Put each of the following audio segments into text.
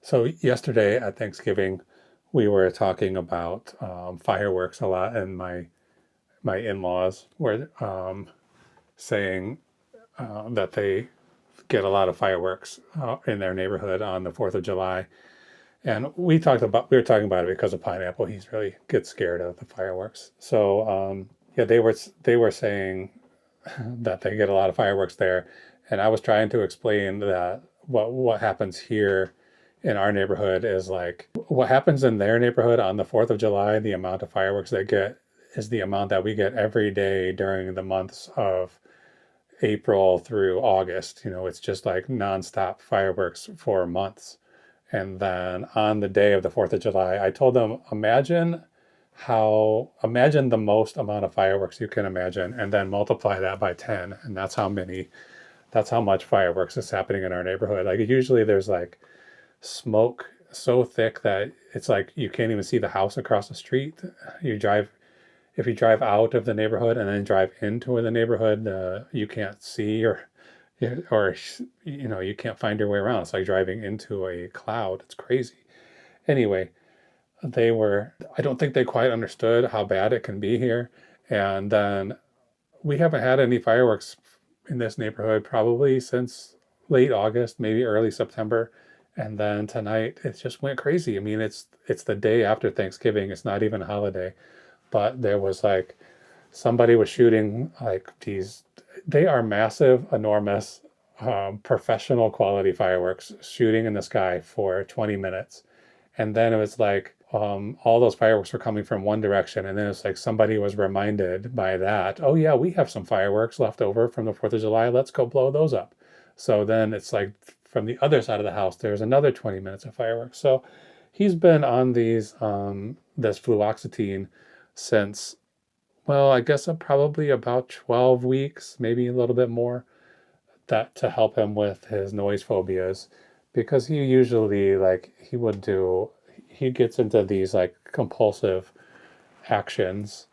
So yesterday at Thanksgiving, we were talking about fireworks a lot, and my in-laws were saying that they get a lot of fireworks in their neighborhood on the 4th of July. And we were talking about it because of Pineapple. He's really gets scared of the fireworks. So yeah, they were saying that they get a lot of fireworks there, and I was trying to explain that what happens here in our neighborhood is like what happens in their neighborhood on the 4th of July. The amount of fireworks they get is the amount that we get every day during the months of April through August. It's just like nonstop fireworks for months. And then on the day of the 4th of July, I told them, imagine the most amount of fireworks you can imagine and then multiply that by 10. And that's how much fireworks is happening in our neighborhood. Like usually there's like smoke so thick that it's like you can't even see the house across the street. You drive, if you drive out of the neighborhood and then drive into the neighborhood, you can't see or you can't find your way around. It's like driving into a cloud. It's crazy. Anyway, I don't think they quite understood how bad it can be here. And then we haven't had any fireworks in this neighborhood probably since late August, maybe early September. And then tonight it just went crazy. I mean, it's the day after Thanksgiving. It's not even a holiday, but there was like somebody was shooting like these. They are massive, enormous, professional quality fireworks shooting in the sky for 20 minutes. And then it was like all those fireworks were coming from one direction. And then it's like somebody was reminded by that, oh, yeah, we have some fireworks left over from the 4th of July. Let's go blow those up. So then it's like from the other side of the house, there's another 20 minutes of fireworks. So he's been on this fluoxetine since, well, I guess probably about 12 weeks, maybe a little bit more, that to help him with his noise phobias, because he usually he gets into these like compulsive actions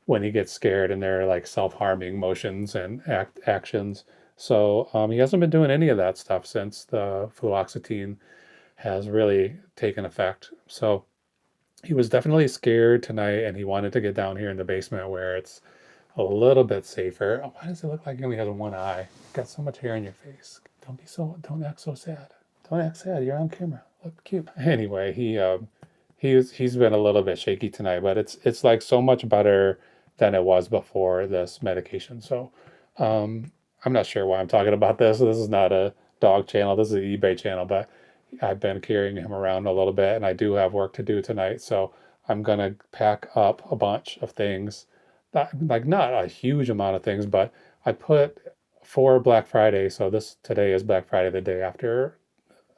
when he gets scared, and they're like self-harming motions and actions. So he hasn't been doing any of that stuff since the fluoxetine has really taken effect. So he was definitely scared tonight, and he wanted to get down here in the basement where it's a little bit safer. Oh, why does it look like he only has one eye? You've got so much hair in your face. Don't act so sad. Don't act sad. You're on camera. Look cute. Anyway, he's been a little bit shaky tonight, but it's like so much better than it was before this medication. So, I'm not sure why I'm talking about this. This is not a dog channel. This is an eBay channel, but I've been carrying him around a little bit, and I do have work to do tonight. So I'm gonna pack up a bunch of things, not a huge amount of things, but I put for Black Friday. So today is Black Friday, the day after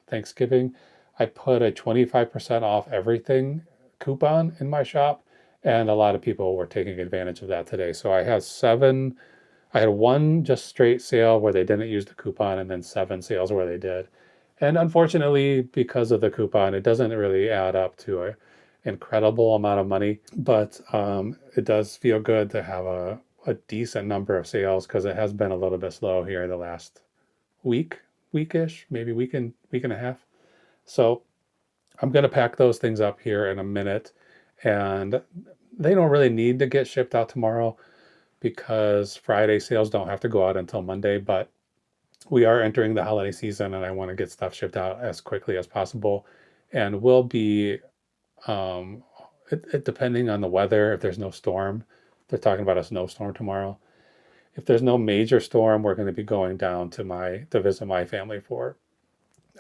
Thanksgiving. I put a 25% off everything coupon in my shop, and a lot of people were taking advantage of that today. So I had one just straight sale where they didn't use the coupon, and then 7 sales where they did. And unfortunately, because of the coupon, it doesn't really add up to an incredible amount of money, but it does feel good to have a decent number of sales, because it has been a little bit slow here the last weekish, maybe week and a half. So I'm going to pack those things up here in a minute, and they don't really need to get shipped out tomorrow because Friday sales don't have to go out until Monday, but we are entering the holiday season, and I want to get stuff shipped out as quickly as possible. And we'll be, depending on the weather, if there's no storm, they're talking about a snowstorm tomorrow. If there's no major storm, we're going to be going down to visit my family for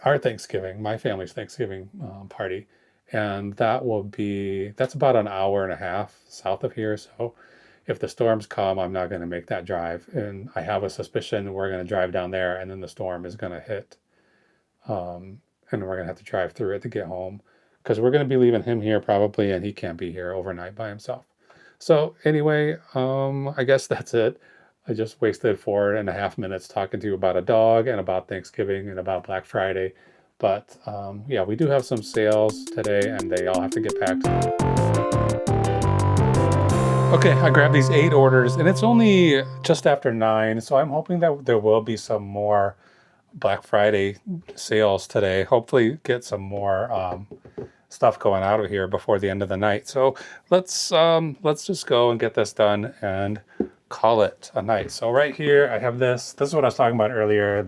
my family's Thanksgiving party. And that's about an hour and a half south of here. So if the storms come, I'm not going to make that drive. And I have a suspicion we're going to drive down there, and then the storm is going to hit. And we're going to have to drive through it to get home, because we're going to be leaving him here probably, and he can't be here overnight by himself. So anyway, I guess that's it. I just wasted 4.5 minutes talking to you about a dog and about Thanksgiving and about Black Friday. But yeah, we do have some sales today, and they all have to get packed. Okay, I grabbed these 8 orders, and it's only just after 9, so I'm hoping that there will be some more Black Friday sales today. Hopefully get some more stuff going out of here before the end of the night. So let's just go and get this done and call it a night. So right here I have this. This is what I was talking about earlier.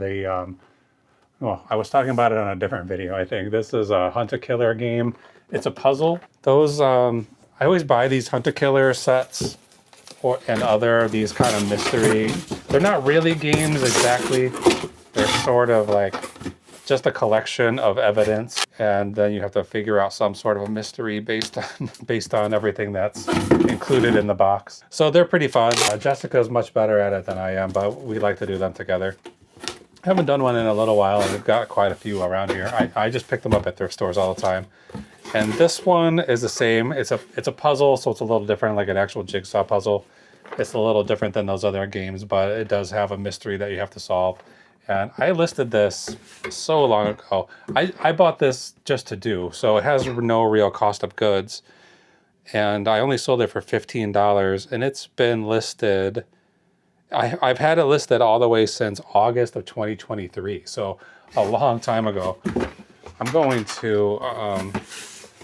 Well, I was talking about it on a different video, I think. This is a Hunt-A-Killer game. It's a puzzle. Those I always buy these Hunt-A-Killer sets and other these kind of mystery. They're not really games exactly. They're sort of like just a collection of evidence, and then you have to figure out some sort of a mystery based on everything that's included in the box. So they're pretty fun. Jessica's much better at it than I am, but we like to do them together. I haven't done one in a little while, and we've got quite a few around here. I just pick them up at thrift stores all the time. And this one is the same. It's a puzzle, so it's a little different, like an actual jigsaw puzzle. It's a little different than those other games, but it does have a mystery that you have to solve. And I listed this so long ago. I bought this just to do, so it has no real cost of goods. And I only sold it for $15, and it's been listed... I've had it listed all the way since August of 2023, so a long time ago. I'm going to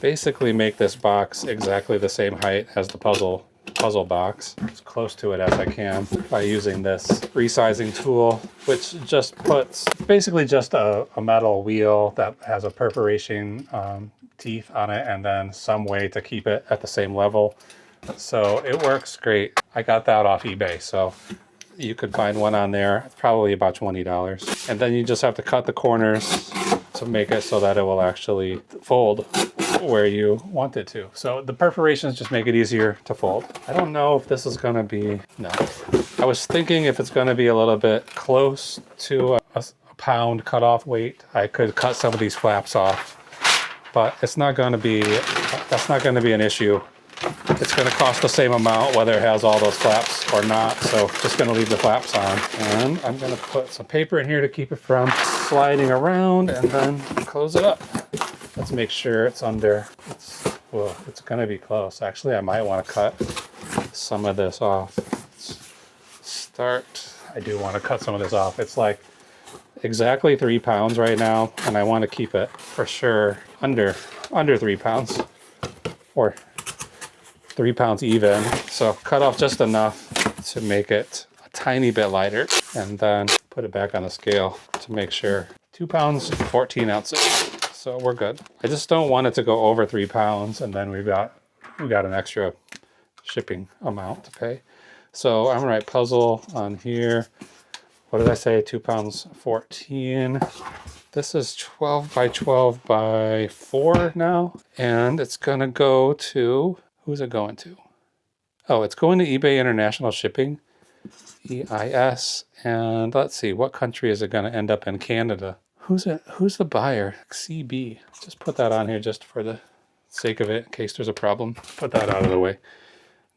basically make this box exactly the same height as the puzzle box, as close to it as I can, by using this resizing tool, which just puts basically just a metal wheel that has a perforation teeth on it, and then some way to keep it at the same level. So it works great. I got that off eBay, so you could find one on there. It's probably about $20. And then you just have to cut the corners to make it so that it will actually fold where you want it to. So the perforations just make it easier to fold. I don't know if this is going to be... No. I was thinking if it's going to be a little bit close to a pound cutoff weight, I could cut some of these flaps off. But it's not going to be... That's not going to be an issue. It's going to cost the same amount whether it has all those flaps or not, so just going to leave the flaps on. And I'm going to put some paper in here to keep it from sliding around, and then close it up. Let's make sure it's under. It's going to be close. Actually, I might want to cut some of this off. Let's start. I do want to cut some of this off. It's like exactly 3 pounds right now, and I want to keep it for sure under 3 pounds, or 3 pounds even. So cut off just enough to make it a tiny bit lighter, and then put it back on the scale to make sure. 2 pounds, 14 ounces. So we're good. I just don't want it to go over 3 pounds, and then we've got an extra shipping amount to pay. So I'm gonna write puzzle on here. What did I say? 2 pounds, 14. This is 12 by 12 by 4 now, and it's gonna go to... Who's it going to? Oh, it's going to eBay International Shipping, EIS, and let's see, what country is it going to end up in? Canada. Who's the buyer? CB. Just put that on here just for the sake of it, in case there's a problem. Put that out of the way.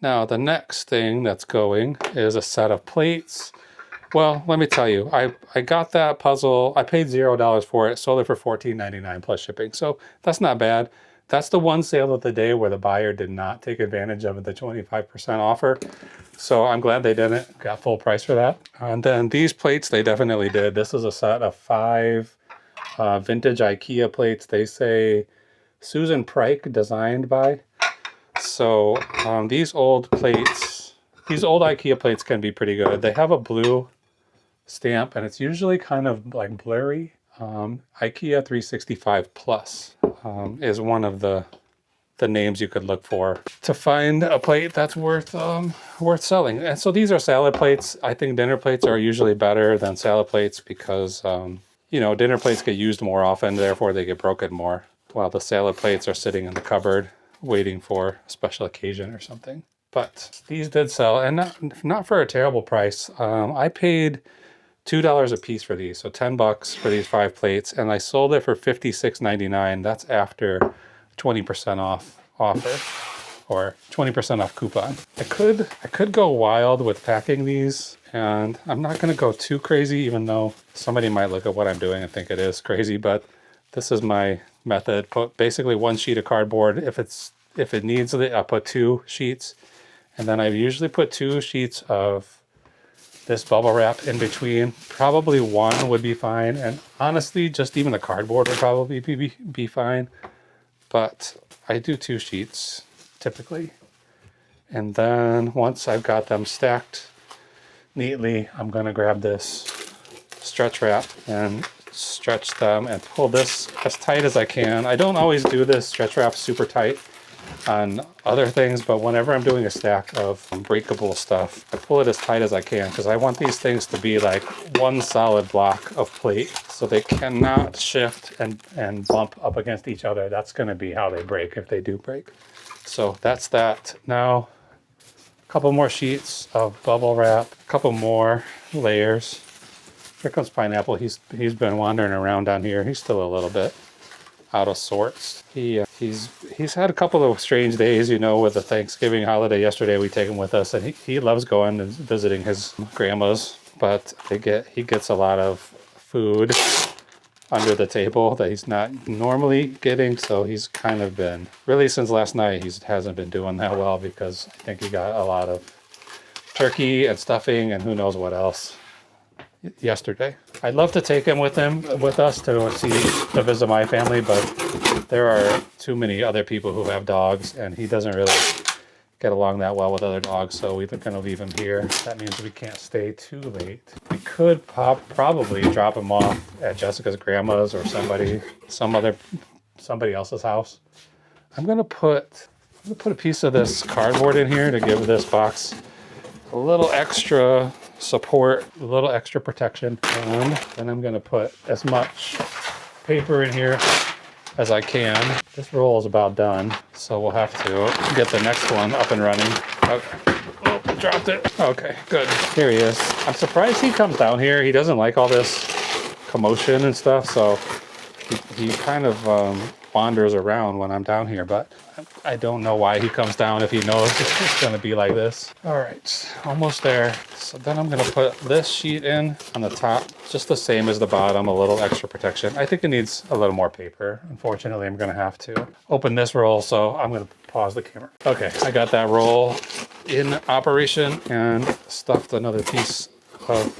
Now, the next thing that's going is a set of plates. Well, let me tell you, I got that puzzle. I paid $0 for it, sold it for $14.99 plus shipping, so that's not bad. That's the one sale of the day where the buyer did not take advantage of the 25% offer. So I'm glad they didn't. Got full price for that. And then these plates, they definitely did. This is a set of 5 vintage IKEA plates. They say Susan Pryke designed by. So these old plates, these old IKEA plates can be pretty good. They have a blue stamp, and it's usually kind of like blurry. IKEA 365 Plus is one of the names you could look for to find a plate that's worth selling. And so these are salad plates. I think dinner plates are usually better than salad plates because dinner plates get used more often, therefore they get broken more, while the salad plates are sitting in the cupboard waiting for a special occasion or something. But these did sell, and not for a terrible price. I paid $2 a piece for these, so $10 for these 5 plates, and I sold it for $56.99. That's after 20% off offer, or 20% off coupon. I could go wild with packing these, and I'm not going to go too crazy, even though somebody might look at what I'm doing and think it is crazy, but this is my method. Put basically 1 sheet of cardboard. If it needs it, I'll put 2 sheets, and then I usually put 2 sheets of this bubble wrap in between. Probably one would be fine, and honestly, just even the cardboard would probably be fine. But I do 2 sheets typically. And then once I've got them stacked neatly, I'm gonna grab this stretch wrap and stretch them and pull this as tight as I can. I don't always do this stretch wrap super tight on other things, but whenever I'm doing a stack of breakable stuff, I pull it as tight as I can because I want these things to be like one solid block of plate, so they cannot shift and bump up against each other. That's going to be how they break if they do break. So that's that. Now, a couple more sheets of bubble wrap, a couple more layers. Here comes Pineapple. He's been wandering around down here. He's still a little bit out of sorts. He's had a couple of strange days, you know, with the Thanksgiving holiday yesterday. We take him with us, and he loves going and visiting his grandma's, but he gets a lot of food under the table that he's not normally getting, so he's kind of been, really since last night, he hasn't been doing that well because I think he got a lot of turkey and stuffing and who knows what else yesterday. I'd love to take him with us to visit my family, but there are too many other people who have dogs, and he doesn't really get along that well with other dogs, so we're going to leave him here. That means we can't stay too late. We could probably drop him off at Jessica's grandma's or somebody else's house. I'm gonna put a piece of this cardboard in here to give this box a little extra support, a little extra protection, and then I'm going to put as much paper in here as I can. This roll is about done, so we'll have to get the next one up and running. Okay. Oh, dropped it. Okay, good. Here he is. I'm surprised he comes down here. He doesn't like all this commotion and stuff, so he kind of wanders around when I'm down here, but I don't know why he comes down if he knows it's going to be like this. All right, almost there. So then I'm going to put this sheet in on the top, just the same as the bottom, a little extra protection. I think it needs a little more paper. Unfortunately, I'm going to have to open this roll, so I'm going to pause the camera. Okay, I got that roll in operation and stuffed another piece of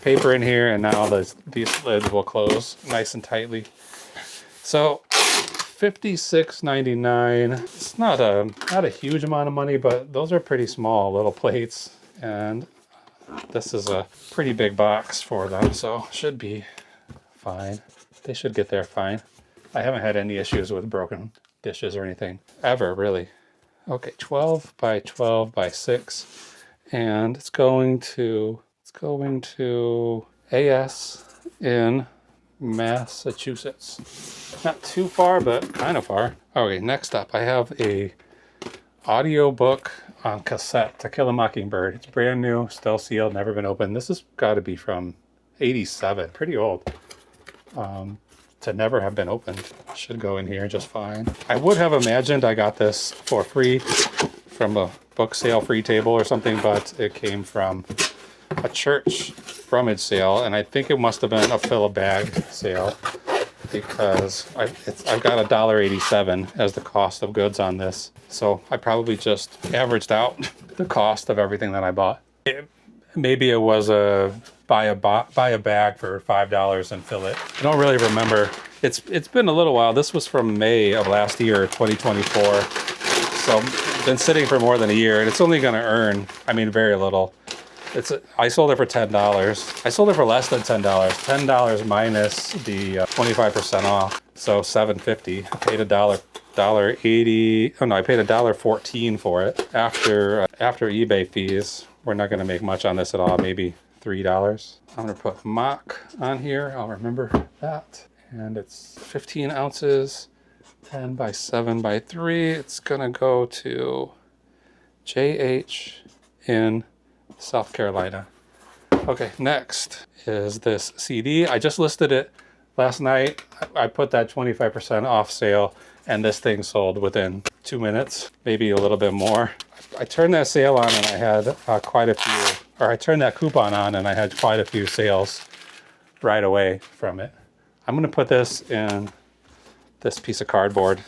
paper in here, and now these lids will close nice and tightly. So $56.99. It's not a huge amount of money, but those are pretty small little plates, and this is a pretty big box for them, so should be fine. They should get there fine. I haven't had any issues with broken dishes or anything ever, really. Okay, 12 by 12 by 6, and it's going to AS in Massachusetts. Not too far, but kind of far. Okay, next up, I have a audio book on cassette, To Kill a Mockingbird. It's brand new, still sealed, never been opened. This has got to be from '87, pretty old. To never have been opened. Should go in here just fine. I would have imagined I got this for free from a book sale free table or something, but it came from a church rummage sale, and I think it must have been a fill a bag sale, because I've got $1.87 as the cost of goods on this. So I probably just averaged out the cost of everything that I bought. Maybe it was buy a bag for $5 and fill it. I don't really remember. It's been a little while. This was from May of last year, 2024. So it's been sitting for more than a year, and it's only going to earn, very little. I sold it for $10. I sold it for less than $10. $10 minus the 25% off, so $7.50. I paid $1.80. Oh no, I paid $1.14 for it. After eBay fees, we're not going to make much on this at all. Maybe $3. I'm going to put mock on here. I'll remember that. And it's 15 ounces, 10 by 7 by 3. It's going to go to JH in South Carolina. Okay, next is this CD. I just listed it last night. I put that 25% off sale, and this thing sold within 2 minutes, maybe a little bit more. I turned that sale on and I had I turned that coupon on and I had quite a few sales right away from it. I'm gonna put this in this piece of cardboard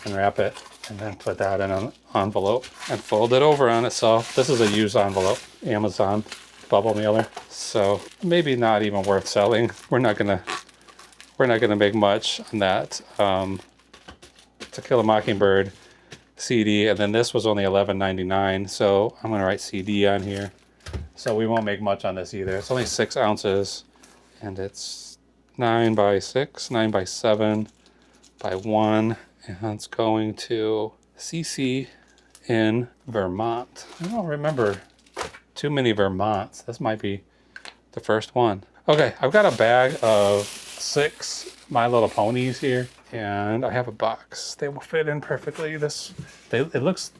and wrap it, and then put that in an envelope and fold it over on itself. This is a used envelope, Amazon. bubble mailer. So maybe not even worth selling. We're not gonna make much on that. To Kill a Mockingbird CD, and then this was only $11.99, so I'm gonna write CD on here. So we won't make much on this either. It's only 6 ounces, and it's 9 by 6, 9 by 7 by 1, and it's going to CC in Vermont. I don't remember too many Vermonts. This might be the first one. Okay, I've got a bag of 6 My Little Ponies here, and I have a box. They will fit in perfectly. It looks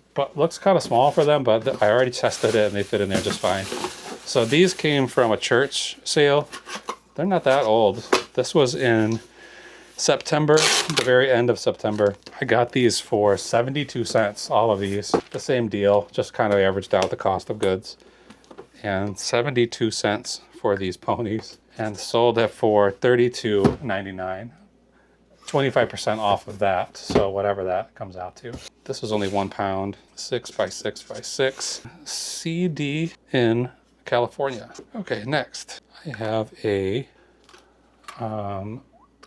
kind of small for them, but I already tested it and they fit in there just fine. So these came from a church sale. They're not that old. This was in September, the very end of September. I got these for 72 cents, all of these. The same deal, just kind of averaged out the cost of goods. And 72 cents for these ponies, and sold it for $32.99. 25% off of that, so whatever that comes out to. This was only 1 pound, 6 by 6 by 6. CD in California. Okay, next I have a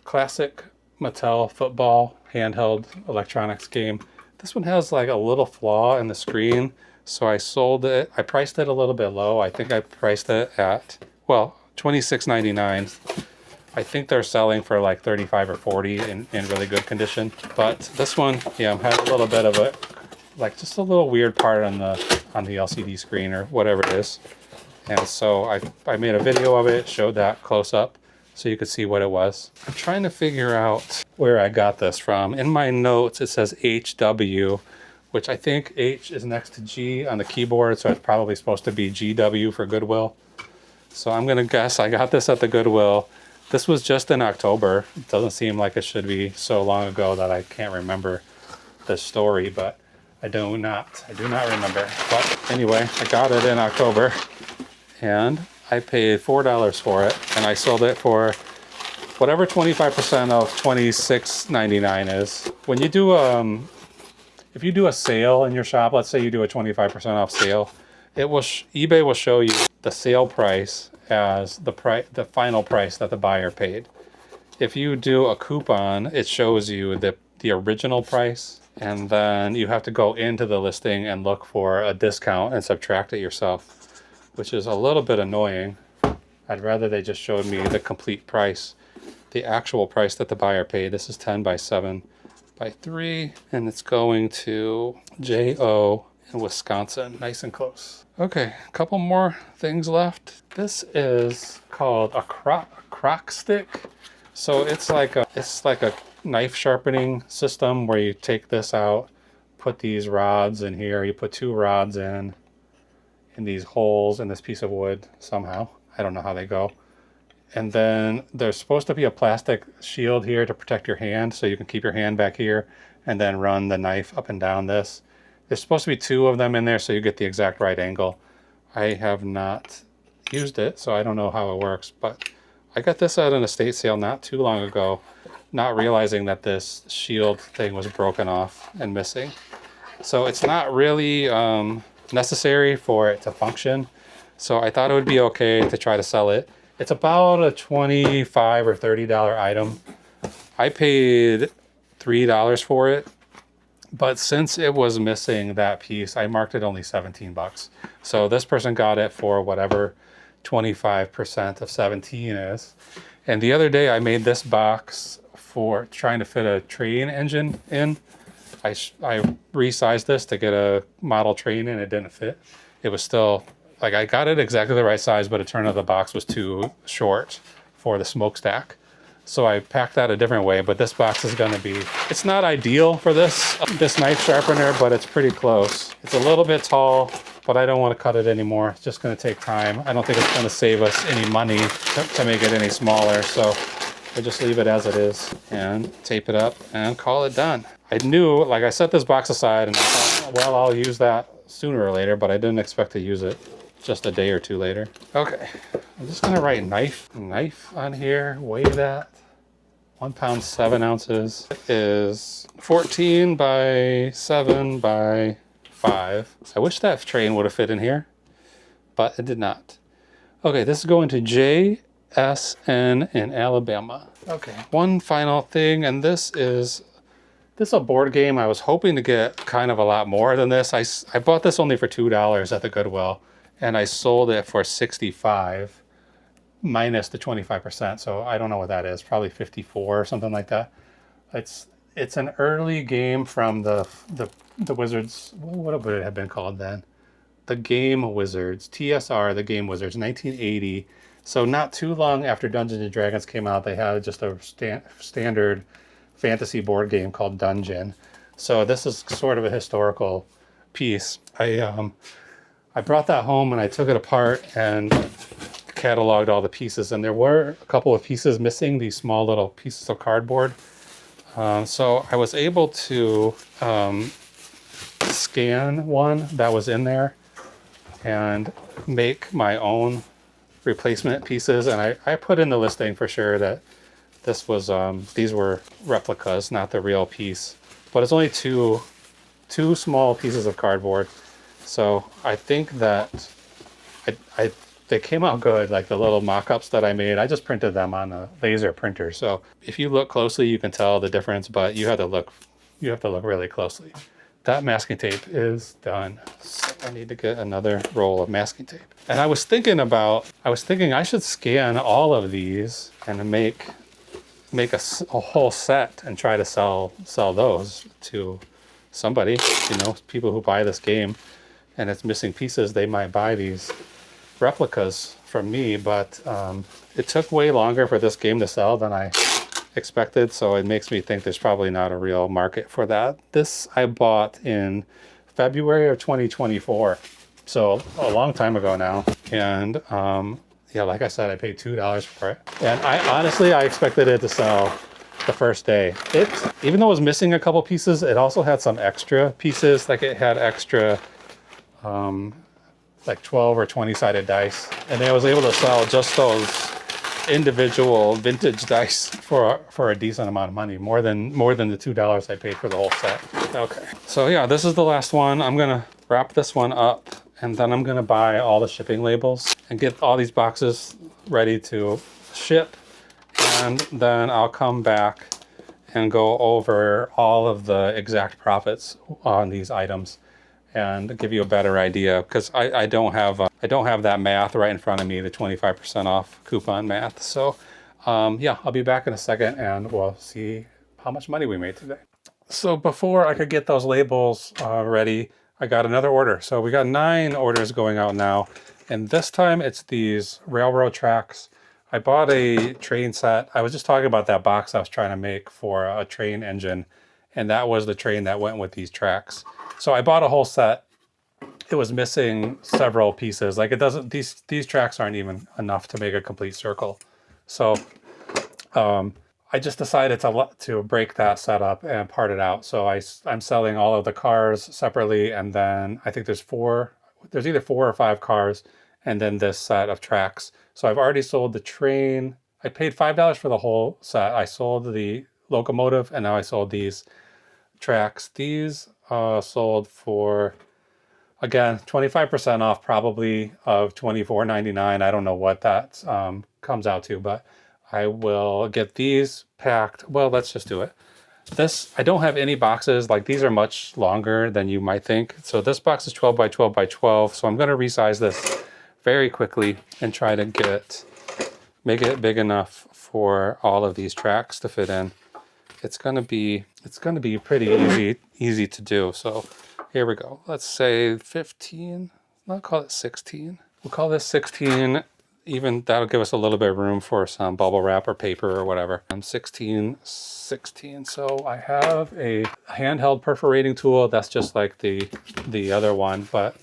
classic Mattel football handheld electronics game. This one has like a little flaw in the screen, so I sold it. I priced it a little bit low. I think I priced it at, well, $26.99. I think they're selling for like 35 or 40 in really good condition. But this one, yeah, had a little bit of a, like just a little weird part on the LCD screen or whatever it is. And so I made a video of it, showed that close up so you could see what it was. I'm trying to figure out where I got this from. In my notes, it says HW, which I think H is next to G on the keyboard, so it's probably supposed to be GW for Goodwill. So I'm gonna guess I got this at the Goodwill. This was just in October. It doesn't seem like it should be so long ago that I can't remember the story, but I do not remember. But anyway, I got it in October, and I paid $4 for it, and I sold it for whatever 25% of $26.99 is. When you do if you do a sale in your shop, let's say you do a 25% off sale, eBay will show you the sale price as the final price that the buyer paid. If you do a coupon, it shows you the original price, and then you have to go into the listing and look for a discount and subtract it yourself, which is a little bit annoying. I'd rather they just showed me the complete price, the actual price that the buyer paid. This is 10 by 7 by 3, and it's going to JO in Wisconsin, nice and close. Okay, a couple more things left. This is called a crock stick. So it's like a knife sharpening system where you take this out, put these rods in here. You put 2 rods in these holes in this piece of wood somehow. I don't know how they go. And then there's supposed to be a plastic shield here to protect your hand, so you can keep your hand back here and then run the knife up and down this. There's supposed to be 2 of them in there so you get the exact right angle. I have not used it, so I don't know how it works, but I got this at an estate sale not too long ago, not realizing that this shield thing was broken off and missing. So it's not really necessary for it to function. So I thought it would be okay to try to sell it. It's about a $25 or $30 item. I paid $3 for it. But since it was missing that piece, I marked it only 17 bucks. So this person got it for whatever 25% of 17 is. And the other day I made this box for trying to fit a train engine in. I resized this to get a model train and it didn't fit. It was still, like I got it exactly the right size, but it turned out the box was too short for the smokestack. So I packed that a different way, but this box is gonna be, it's not ideal for this knife sharpener, but it's pretty close. It's a little bit tall, but I don't wanna cut it anymore. It's just gonna take time. I don't think it's gonna save us any money to make it any smaller. So I just leave it as it is and tape it up and call it done. I knew, like I set this box aside and I thought, well, I'll use that sooner or later, but I didn't expect to use it just a day or 2 later. Okay, I'm just gonna write knife on here, weigh that. 1 pound 7 ounces is 14 by 7 by 5. I wish that train would have fit in here, but it did not. Okay, this is going to JSN in Alabama. Okay, one final thing, and this is a board game. I was hoping to get kind of a lot more than this. I bought this only for $2 at the Goodwill, and I sold it for $65 minus the 25%. So I don't know what that is, probably 54 or something like that. It's an early game from the Wizards. What would it have been called then? The Game Wizards, TSR, the Game Wizards, 1980. So not too long after Dungeons and Dragons came out, they had just a standard fantasy board game called Dungeon. So this is sort of a historical piece. I brought that home and I took it apart and cataloged all the pieces, and there were a couple of pieces missing, these small little pieces of cardboard. So I was able to scan one that was in there and make my own replacement pieces. And I put in the listing for sure that this was these were replicas, not the real piece. But it's only two small pieces of cardboard. So I think that they came out good, like the little mock-ups that I made. I just printed them on a laser printer. So if you look closely, you can tell the difference, but you have to look really closely. That masking tape is done. So I need to get another roll of masking tape. And I was thinking I should scan all of these and make a whole set and try to sell those to somebody, people who buy this game and it's missing pieces. They might buy these replicas from me, but it took way longer for this game to sell than I expected, so it makes me think there's probably not a real market for that. This I bought in February of 2024, so a long time ago now. And yeah, like I said, I paid $2 for it, and I expected it to sell the first day. Even though it was missing a couple pieces, it also had some extra pieces, like it had extra like 12 or 20 sided dice, and I was able to sell just those individual vintage dice for a decent amount of money, more than the $2 I paid for the whole set. Okay, so yeah, this is the last one. I'm gonna wrap this one up, and then I'm gonna buy all the shipping labels and get all these boxes ready to ship, and then I'll come back and go over all of the exact profits on these items and give you a better idea, because I don't have that math right in front of me, the 25% off coupon math. So yeah, I'll be back in a second and we'll see how much money we made today. So before I could get those labels ready, I got another order. So we got 9 orders going out now, and this time it's these railroad tracks. I bought a train set. I was just talking about that box I was trying to make for a train engine, and that was the train that went with these tracks. So I bought a whole set. It was missing several pieces. Like, it doesn't, these tracks aren't even enough to make a complete circle. So I just decided to break that setup and part it out. So I'm selling all of the cars separately, and then I think there's either 4 or 5 cars, and then this set of tracks. So I've already sold the train. I paid $5 for the whole set. I sold the locomotive, and now I sold these tracks. These sold for, again, 25% off, probably, of $24.99. I don't know what that comes out to, but I will get these packed. Well, let's just do it. This, I don't have any boxes. Like, these are much longer than you might think. So this box is 12 by 12 by 12. So I'm going to resize this very quickly and try to make it big enough for all of these tracks to fit in. It's gonna be pretty easy to do. So here we go. Let's say 15. I'll call it 16. We'll call this 16. Even that'll give us a little bit of room for some bubble wrap or paper or whatever. 16. So I have a handheld perforating tool that's just like the other one, but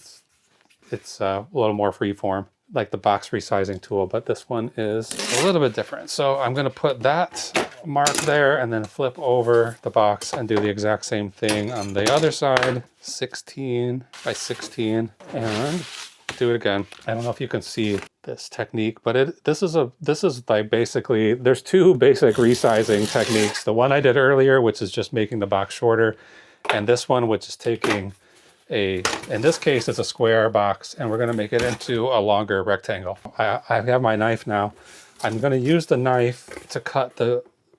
it's a little more freeform, like the box resizing tool, but this one is a little bit different. So I'm gonna put that mark there and then flip over the box and do the exact same thing on the other side. 16 by 16, and do it again. I don't know if you can see this technique, but this is like, basically, there's 2 basic resizing techniques. The one I did earlier, which is just making the box shorter, and this one, which is taking in this case, it's a square box, and we're going to make it into a longer rectangle. I have my knife now. I'm going to use the knife to cut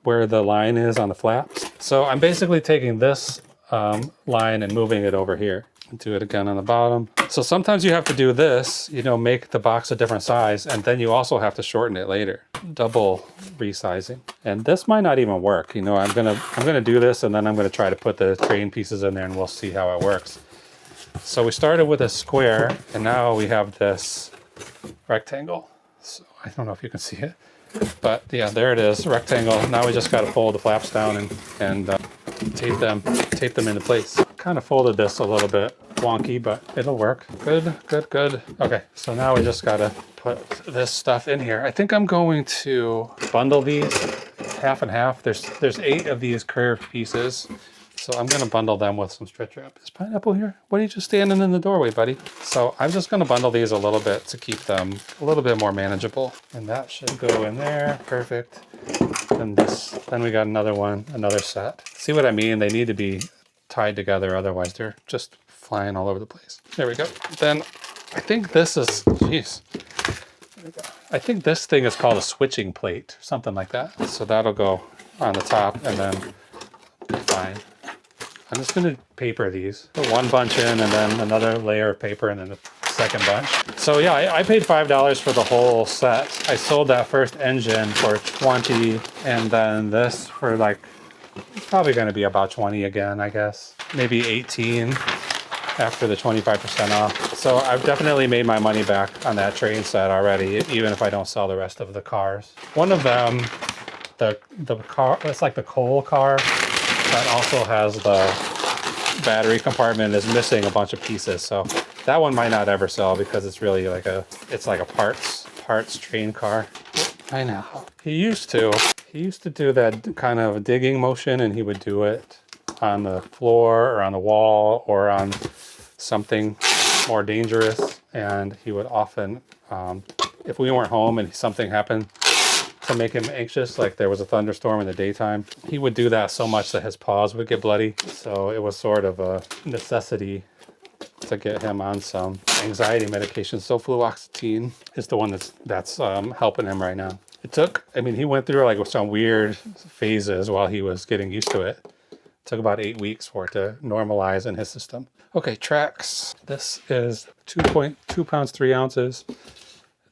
where the line is on the flaps. So I'm basically taking this line and moving it over here. Do it again on the bottom. So sometimes you have to do this, you know, make the box a different size, and then you also have to shorten it later. Double resizing. And this might not even work. You know, I'm gonna do this, and then I'm gonna try to put the train pieces in there, and we'll see how it works. So we started with a square, and now we have this rectangle. So I don't know if you can see it, but yeah, there it is, rectangle. Now we just got to fold the flaps down and tape them into place. Kind of folded this a little bit wonky, but it'll work. Good. Okay, so now we just got to put this stuff in here. I think I'm going to bundle these half and half. There's 8 of these curved pieces. So I'm going to bundle them with some stretch wrap. Is Pineapple here? What are you just standing in the doorway, buddy? So I'm just going to bundle these a little bit to keep them a little bit more manageable. And that should go in there. Perfect. And then we got another set. See what I mean? They need to be tied together, otherwise they're just flying all over the place. There we go. Then I think this is, jeez. There we go. I think this thing is called a switching plate, something like that. So that'll go on the top and then fine. I'm just going to paper these. Put one bunch in and then another layer of paper and then the second bunch. So yeah, I paid $5 for the whole set. I sold that first engine for 20 and then this for like, it's probably going to be about 20 again, I guess. Maybe 18 after the 25% off. So I've definitely made my money back on that train set already, even if I don't sell the rest of the cars. One of them, the car, it's like the coal car, that also has the battery compartment, is missing a bunch of pieces. So that one might not ever sell because it's really like it's like a parts train car. I know. He used to do that kind of digging motion, and he would do it on the floor or on the wall or on something more dangerous. And he would often, if we weren't home and something happened to make him anxious, like there was a thunderstorm in the daytime, he would do that so much that his paws would get bloody. So it was sort of a necessity to get him on some anxiety medication. So Fluoxetine is the one that's helping him right now. It took, I mean, he went through like some weird phases while he was getting used to it. It took about 8 weeks for it to normalize in his system. Okay, tracks. This is 2.2 pounds, 3 ounces.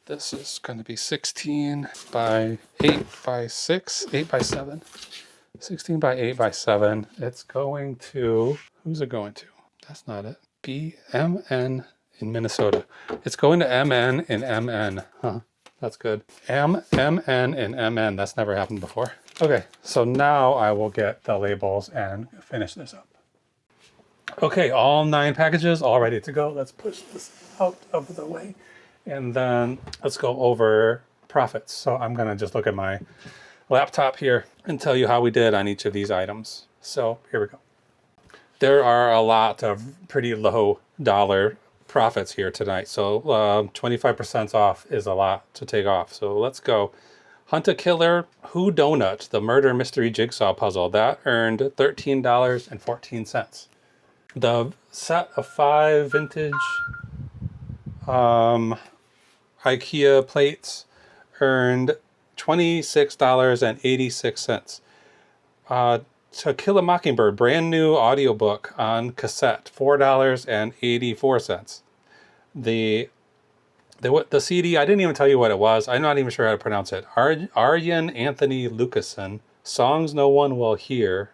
This is going to be 16 by 8 by 6, 8 by 7. 16 by 8 by 7. It's going to, who's it going to? That's not it. BMN in Minnesota. It's going to MN in MN. Huh, that's good. MN in MN. That's never happened before. Okay, so now I will get the labels and finish this up. Okay, all 9 packages all ready to go. Let's push this out of the way. And then let's go over profits. So I'm going to just look at my laptop here and tell you how we did on each of these items. So here we go. There are a lot of pretty low dollar profits here tonight. So 25% off is a lot to take off. So let's go. Hunt a Killer Who Donut, the murder mystery jigsaw puzzle. That earned $13.14. The set of 5 vintage IKEA plates earned $26.86. To Kill a Mockingbird, brand new audiobook on cassette, $4.84. The CD, I didn't even tell you what it was. I'm not even sure how to pronounce it. Arjen Anthony Lucassen, Songs No One Will Hear,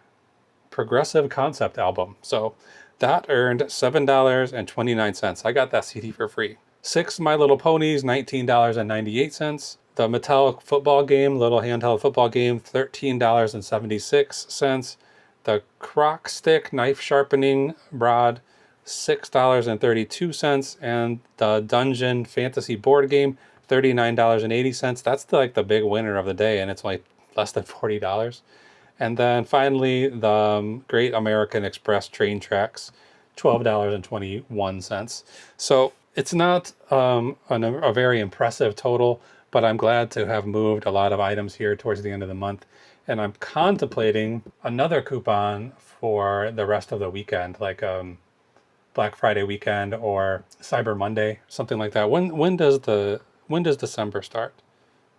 Progressive Concept Album. So that earned $7.29. I got that CD for free. 6 My Little Ponies, $19.98. The Mattel football game, little handheld football game, $13.76. The Crock Stick knife sharpening rod, $6.32. And the Dungeon Fantasy board game, $39.80. That's the big winner of the day, and it's like less than $40. And then finally, the Great American Express train tracks, $12.21. So it's not a very impressive total, but I'm glad to have moved a lot of items here towards the end of the month. And I'm contemplating another coupon for the rest of the weekend, like Black Friday weekend or Cyber Monday, something like that. When does December start?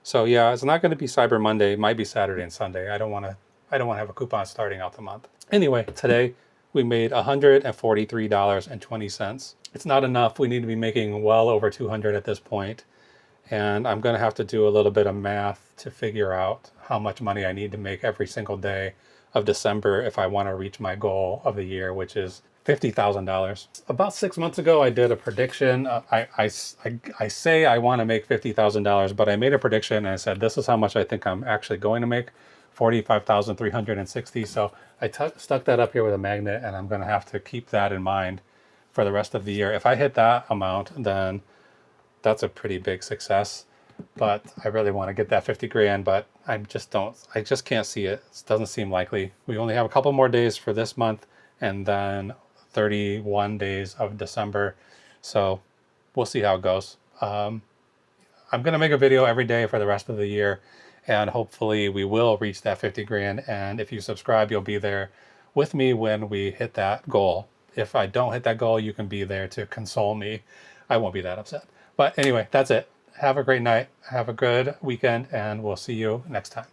So yeah, it's not going to be Cyber Monday. It might be Saturday and Sunday. I don't want to have a coupon starting out the month. Anyway, today we made $143.20. It's not enough. We need to be making well over 200 at this point. And I'm going to have to do a little bit of math to figure out how much money I need to make every single day of December if I want to reach my goal of the year, which is $50,000. About 6 months ago, I did a prediction. I say I want to make $50,000, but I made a prediction and I said, this is how much I think I'm actually going to make, 45,360. So I stuck that up here with a magnet, and I'm going to have to keep that in mind for the rest of the year. If I hit that amount, then that's a pretty big success. But I really want to get that 50 grand, but I just can't see it. It doesn't seem likely. We only have a couple more days for this month and then 31 days of December. So we'll see how it goes. I'm going to make a video every day for the rest of the year, and hopefully we will reach that 50 grand. And if you subscribe, you'll be there with me when we hit that goal. If I don't hit that goal, you can be there to console me. I won't be that upset. But anyway, that's it. Have a great night. Have a good weekend, and we'll see you next time.